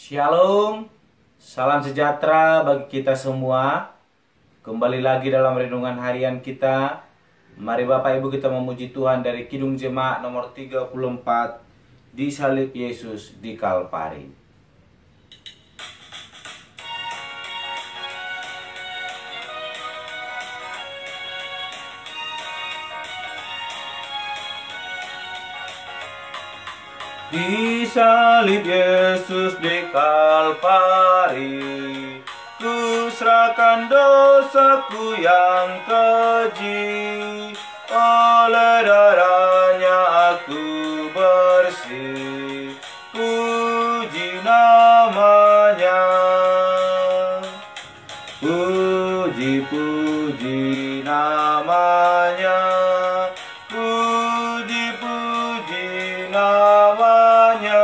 Shalom, salam sejahtera bagi kita semua. Kembali lagi dalam renungan harian kita. Mari Bapak Ibu kita memuji Tuhan dari Kidung Jemaat nomor 34, Di Salib Yesus di Kalvari. Di salib Yesus di Kalvari, ku serahkan dosaku yang keji. Oleh darahnya aku bersih, puji namanya. Puji-puji namanya, puji-puji namanya.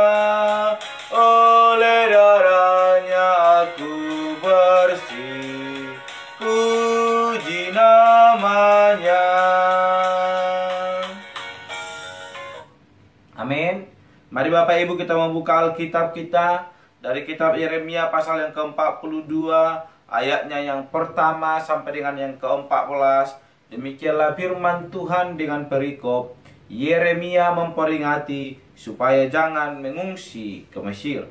Oleh darahnya aku bersih, puji namanya. Amin. Mari Bapak Ibu kita membuka Alkitab kita dari kitab Yeremia pasal yang ke-42, ayatnya yang pertama sampai dengan yang ke-14. Demikianlah firman Tuhan dengan perikop, Yeremia memperingati supaya jangan mengungsi ke Mesir.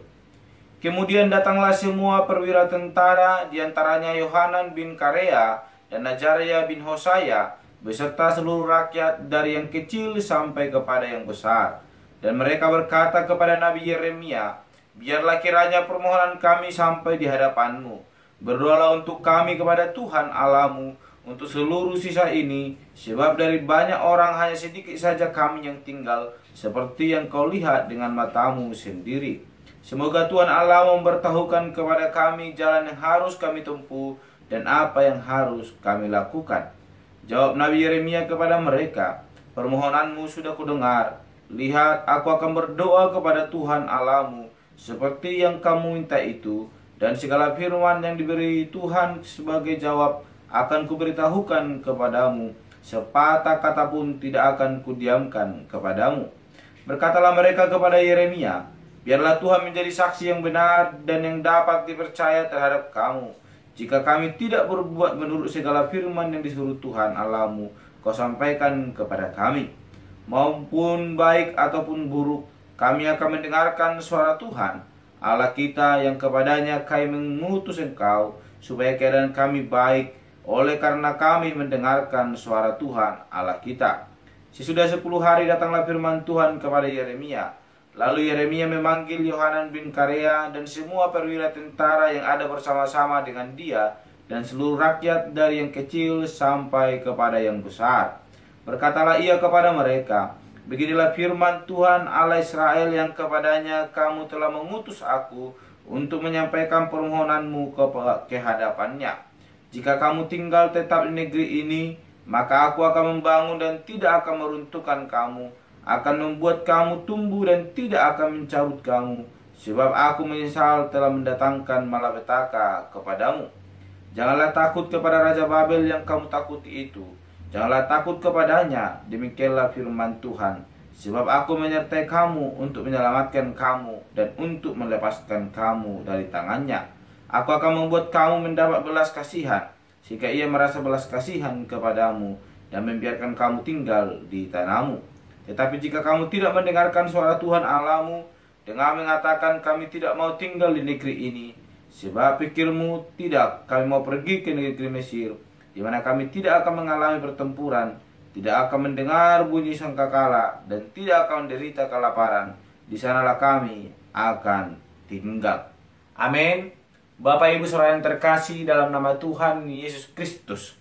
Kemudian datanglah semua perwira tentara, diantaranya Yohanan bin Karea dan Azaria bin Hosaya, beserta seluruh rakyat dari yang kecil sampai kepada yang besar. Dan mereka berkata kepada Nabi Yeremia, biarlah kiranya permohonan kami sampai di hadapanmu. Berdoalah untuk kami kepada Tuhan Allahmu untuk seluruh sisa ini, sebab dari banyak orang hanya sedikit saja kami yang tinggal, seperti yang kau lihat dengan matamu sendiri. Semoga Tuhan Allah memberitahukan kepada kami jalan yang harus kami tempuh dan apa yang harus kami lakukan. Jawab Nabi Yeremia kepada mereka, permohonanmu sudah kudengar. Lihat, aku akan berdoa kepada Tuhan Allahmu seperti yang kamu minta itu, dan segala firman yang diberi Tuhan sebagai jawab akan kuberitahukan kepadamu. Sepatah kata pun tidak akan kudiamkan kepadamu. Berkatalah mereka kepada Yeremia, biarlah Tuhan menjadi saksi yang benar dan yang dapat dipercaya terhadap kamu. Jika kami tidak berbuat menurut segala firman yang disuruh Tuhan Allahmu kau sampaikan kepada kami, maupun baik ataupun buruk, kami akan mendengarkan suara Tuhan Allah kita yang kepadanya kami mengutus engkau, supaya keadaan kami baik, oleh karena kami mendengarkan suara Tuhan Allah kita. Sesudah 10 hari datanglah firman Tuhan kepada Yeremia. Lalu Yeremia memanggil Yohanan bin Karea dan semua perwira tentara yang ada bersama-sama dengan dia, dan seluruh rakyat dari yang kecil sampai kepada yang besar. Berkatalah ia kepada mereka, beginilah firman Tuhan Allah Israel yang kepadanya kamu telah mengutus aku untuk menyampaikan permohonanmu ke hadapannya. Jika kamu tinggal tetap di negeri ini, maka aku akan membangun dan tidak akan meruntuhkan kamu, akan membuat kamu tumbuh dan tidak akan mencabut kamu, sebab aku menyesal telah mendatangkan malapetaka kepadamu. Janganlah takut kepada Raja Babel yang kamu takuti itu. Janganlah takut kepadanya, demikianlah firman Tuhan. Sebab aku menyertai kamu untuk menyelamatkan kamu dan untuk melepaskan kamu dari tangannya. Aku akan membuat kamu mendapat belas kasihan, sehingga ia merasa belas kasihan kepadamu dan membiarkan kamu tinggal di tanahmu. Tetapi jika kamu tidak mendengarkan suara Tuhan Allahmu dengan mengatakan kami tidak mau tinggal di negeri ini, sebab pikirmu tidak kami mau pergi ke negeri Mesir, di mana kami tidak akan mengalami pertempuran, tidak akan mendengar bunyi sangkakala, dan tidak akan menderita kelaparan. Di sanalah kami akan tinggal. Amin. Bapak Ibu saudara yang terkasih dalam nama Tuhan Yesus Kristus,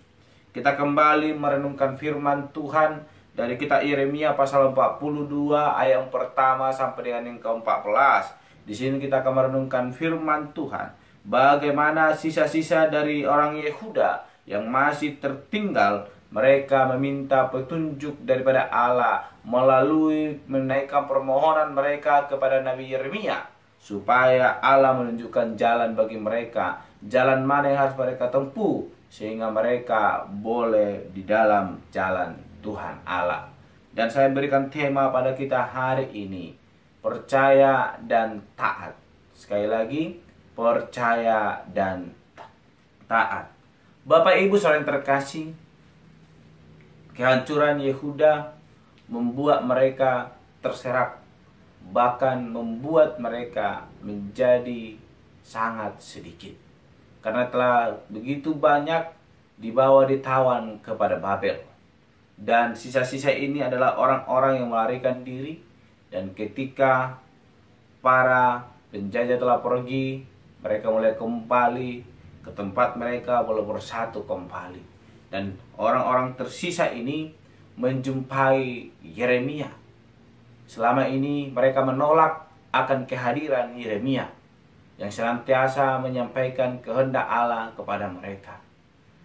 kita kembali merenungkan firman Tuhan dari kitab Yeremia pasal 42 ayat yang pertama sampai dengan yang ke-14. Di sini kita akan merenungkan firman Tuhan, bagaimana sisa-sisa dari orang Yehuda yang masih tertinggal. Mereka meminta petunjuk daripada Allah melalui menaikkan permohonan mereka kepada Nabi Yeremia, supaya Allah menunjukkan jalan bagi mereka, jalan mana yang harus mereka tempuh, sehingga mereka boleh di dalam jalan Tuhan Allah. Dan saya berikan tema pada kita hari ini, percaya dan taat Sekali lagi, percaya dan taat. Bapak Ibu saudara yang terkasih, kehancuran Yehuda membuat mereka terserak, bahkan membuat mereka menjadi sangat sedikit. Karena telah begitu banyak dibawa ditawan kepada Babel. Dan sisa-sisa ini adalah orang-orang yang melarikan diri. Dan ketika para penjajah telah pergi, mereka mulai kembali ke tempat mereka, boleh bersatu kembali. Dan orang-orang tersisa ini menjumpai Yeremia. Selama ini mereka menolak akan kehadiran Yeremia yang senantiasa menyampaikan kehendak Allah kepada mereka.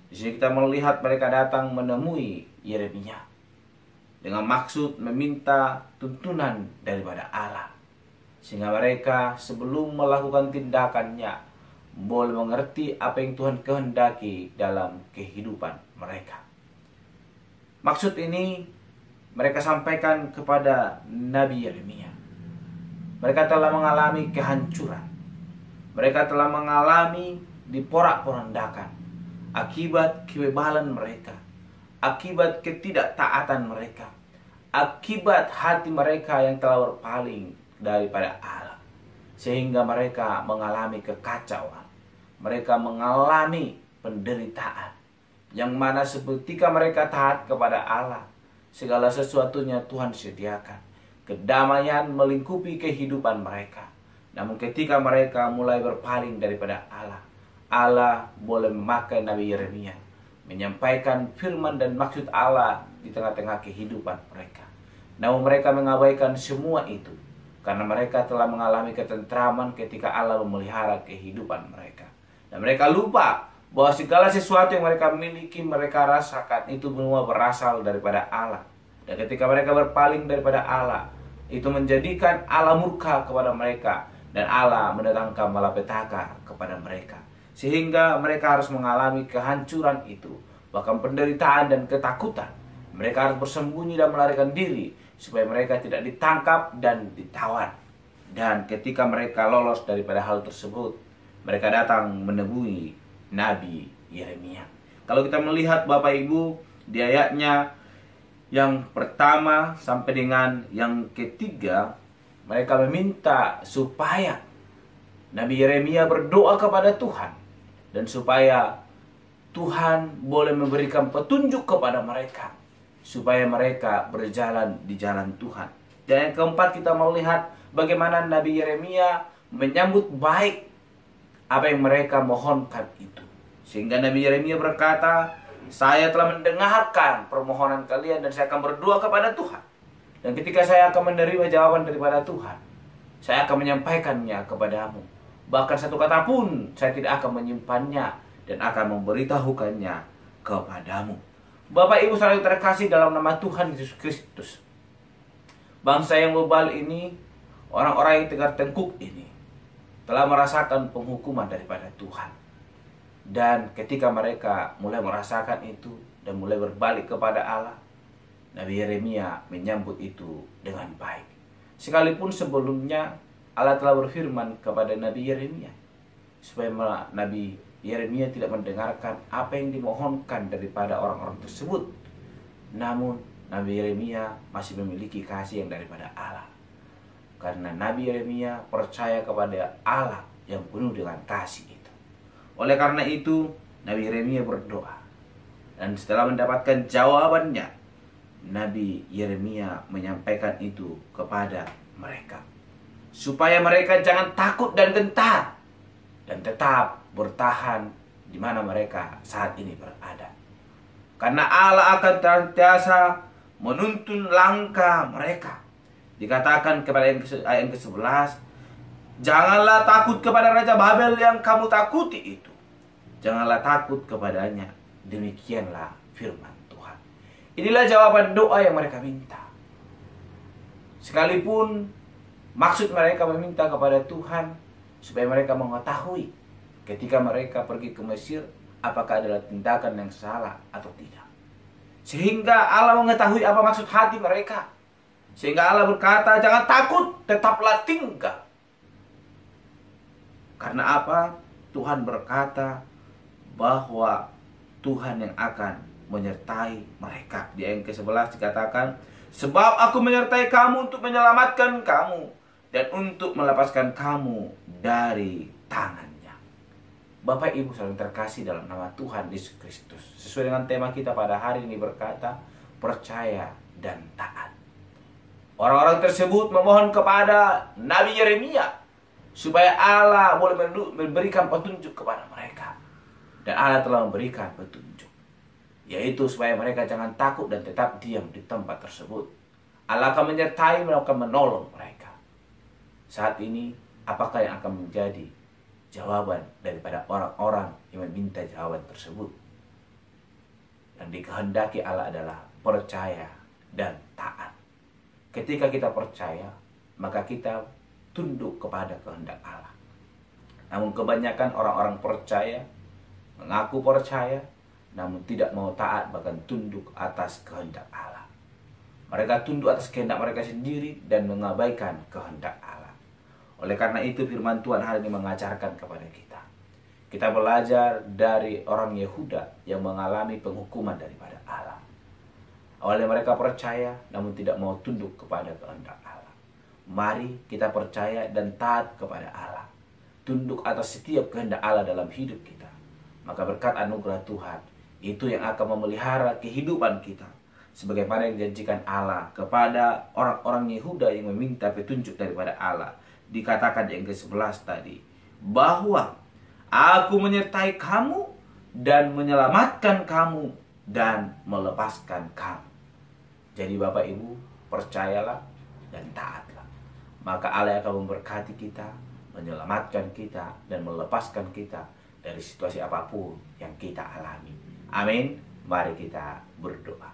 Di sini kita melihat mereka datang menemui Yeremia dengan maksud meminta tuntunan daripada Allah, sehingga mereka sebelum melakukan tindakannya boleh mengerti apa yang Tuhan kehendaki dalam kehidupan mereka. Maksud ini mereka sampaikan kepada Nabi Yeremia. Mereka telah mengalami kehancuran. Mereka telah mengalami diporak-porandakan akibat kebebalan mereka, akibat ketidaktaatan mereka, akibat hati mereka yang telah berpaling daripada Allah, sehingga mereka mengalami kekacauan. Mereka mengalami penderitaan, yang mana seketika mereka taat kepada Allah, segala sesuatunya Tuhan sediakan. Kedamaian melingkupi kehidupan mereka. Namun ketika mereka mulai berpaling daripada Allah, Allah boleh memakai Nabi Yeremia menyampaikan firman dan maksud Allah di tengah-tengah kehidupan mereka. Namun mereka mengabaikan semua itu, karena mereka telah mengalami ketentraman ketika Allah memelihara kehidupan mereka. Dan mereka lupa bahwa segala sesuatu yang mereka miliki, mereka rasakan, itu semua berasal daripada Allah. Dan ketika mereka berpaling daripada Allah, itu menjadikan Allah murka kepada mereka, dan Allah mendatangkan malapetaka kepada mereka. Sehingga mereka harus mengalami kehancuran itu, bahkan penderitaan dan ketakutan. Mereka harus bersembunyi dan melarikan diri, supaya mereka tidak ditangkap dan ditawan. Dan ketika mereka lolos daripada hal tersebut, mereka datang menemui Nabi Yeremia. Kalau kita melihat Bapak Ibu di ayatnya yang pertama sampai dengan yang ketiga, mereka meminta supaya Nabi Yeremia berdoa kepada Tuhan, dan supaya Tuhan boleh memberikan petunjuk kepada mereka, supaya mereka berjalan di jalan Tuhan. Dan yang keempat, kita melihat bagaimana Nabi Yeremia menyambut baik apa yang mereka mohonkan itu. Sehingga Nabi Yeremia berkata, saya telah mendengarkan permohonan kalian dan saya akan berdoa kepada Tuhan. Dan ketika saya akan menerima jawaban daripada Tuhan, saya akan menyampaikannya kepadamu. Bahkan satu kata pun saya tidak akan menyimpannya dan akan memberitahukannya kepadamu. Bapak Ibu saudara terkasih dalam nama Tuhan Yesus Kristus, bangsa yang bebal ini, orang-orang yang tegar tengkuk ini, telah merasakan penghukuman daripada Tuhan. Dan ketika mereka mulai merasakan itu dan mulai berbalik kepada Allah, Nabi Yeremia menyambut itu dengan baik. Sekalipun sebelumnya Allah telah berfirman kepada Nabi Yeremia supaya Nabi Yeremia tidak mendengarkan apa yang dimohonkan daripada orang-orang tersebut. Namun Nabi Yeremia masih memiliki kasih yang daripada Allah, karena Nabi Yeremia percaya kepada Allah yang penuh dengan kasih itu. Oleh karena itu Nabi Yeremia berdoa, dan setelah mendapatkan jawabannya, Nabi Yeremia menyampaikan itu kepada mereka, supaya mereka jangan takut dan gentar, dan tetap bertahan di mana mereka saat ini berada. Karena Allah akan senantiasa menuntun langkah mereka. Dikatakan kepada ayat ke-11, janganlah takut kepada Raja Babel yang kamu takuti itu. Janganlah takut kepadanya. Demikianlah firman Tuhan. Inilah jawaban doa yang mereka minta. Sekalipun maksud mereka meminta kepada Tuhan supaya mereka mengetahui ketika mereka pergi ke Mesir, apakah adalah tindakan yang salah atau tidak. Sehingga Allah mengetahui apa maksud hati mereka. Sehingga Allah berkata, jangan takut, tetaplah tinggal. Karena apa? Tuhan berkata bahwa Tuhan yang akan menyertai mereka. Di ayat ke-11 dikatakan, sebab aku menyertai kamu untuk menyelamatkan kamu dan untuk melepaskan kamu dari tangannya. Bapak Ibu saudara terkasih dalam nama Tuhan Yesus Kristus, sesuai dengan tema kita pada hari ini berkata, percaya dan taat. Orang-orang tersebut memohon kepada Nabi Yeremia supaya Allah boleh memberikan petunjuk kepada mereka. Dan Allah telah memberikan petunjuk, yaitu supaya mereka jangan takut dan tetap diam di tempat tersebut. Allah akan menyertai mereka, akan menolong mereka. Saat ini, apakah yang akan menjadi jawaban daripada orang-orang yang meminta jawaban tersebut? Yang dikehendaki Allah adalah percaya dan taat. Ketika kita percaya, maka kita tunduk kepada kehendak Allah. Namun kebanyakan orang-orang percaya, mengaku percaya, namun tidak mau taat bahkan tunduk atas kehendak Allah. Mereka tunduk atas kehendak mereka sendiri dan mengabaikan kehendak Allah. Oleh karena itu firman Tuhan hari ini mengajarkan kepada kita. Kita belajar dari orang Yehuda yang mengalami penghukuman daripada Allah. Awalnya mereka percaya namun tidak mau tunduk kepada kehendak Allah. Mari kita percaya dan taat kepada Allah. Tunduk atas setiap kehendak Allah dalam hidup kita. Maka berkat anugerah Tuhan itu yang akan memelihara kehidupan kita. Sebagaimana yang dijanjikan Allah kepada orang-orang Yehuda yang meminta petunjuk daripada Allah. Dikatakan yang ke-11 tadi, bahwa aku menyertai kamu dan menyelamatkan kamu dan melepaskan kamu. Jadi Bapak Ibu, percayalah dan taatlah. Maka Allah akan memberkati kita, menyelamatkan kita, dan melepaskan kita dari situasi apapun yang kita alami. Amin. Mari kita berdoa.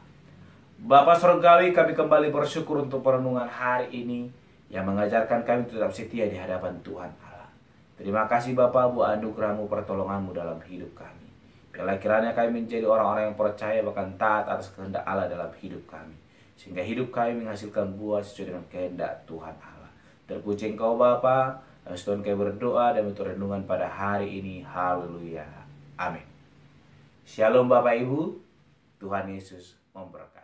Bapa Surgawi, kami kembali bersyukur untuk perenungan hari ini yang mengajarkan kami tetap setia di hadapan Tuhan Allah. Terima kasih Bapa buat anugerah-Mu, pertolongan-Mu dalam hidup kami. Biarlah kiranya kami menjadi orang-orang yang percaya bahkan taat atas kehendak Allah dalam hidup kami. Sehingga hidup kami menghasilkan buah sesuai dengan kehendak Tuhan Allah. Terpuji Engkau Bapa, dan Tuhan kami berdoa dan untuk renungan pada hari ini. Haleluya. Amin. Shalom Bapak Ibu. Tuhan Yesus memberkati.